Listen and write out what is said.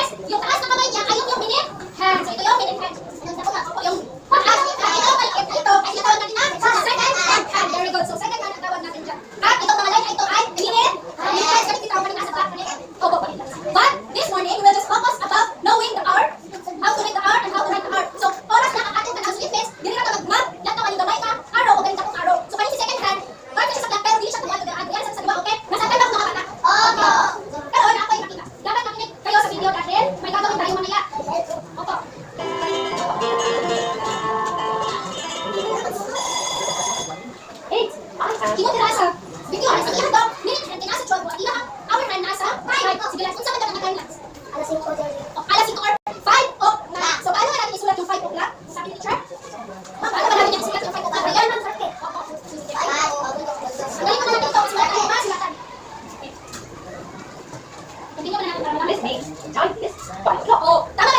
Yes, yung taas na kamay niya ay yung minute hand. So ito yung minute hand. Opo, yung taas. Ito, ay tinatawag natin na second hand. Very good. So second hand ang tawag natin dyan. At itong mga line na ito ay minute hand. Kasi kita ko kanina sa back. Opo, but this morning, we'll just focus about knowing the hour, how to read the hour, and how to write the hour. So, oras na ang ating tanang slippets, hindi na ito mag-map, lahat na kayo gamay ka, araw o ganito kong araw. So, kanina si second hand, part sa black, pero hindi siya tumuha yan sa diba, okay? Nasa tayo mga bata. Opo. Pero na ako yung nakita. Dapat makinig kayo sa video dahil may gagawin tayo mamaya. Opo. Kimo tira sa video, sa ilang daw, minute hand, nasa 12, at ilang hour hand nasa 5. Sige lang, kung saan ka na timelines? Alas 5 or 5 o'clock. So, paano nga natin isulat yung 5 o'clock? Sa akin, teacher? Paano ba natin isulat yung 5 o'clock? Ayan, ang sarki. Galing mo na natin ito. Isulat tayo ba? Sulatan. Continue mo na natin para malamis. Oo, tama ba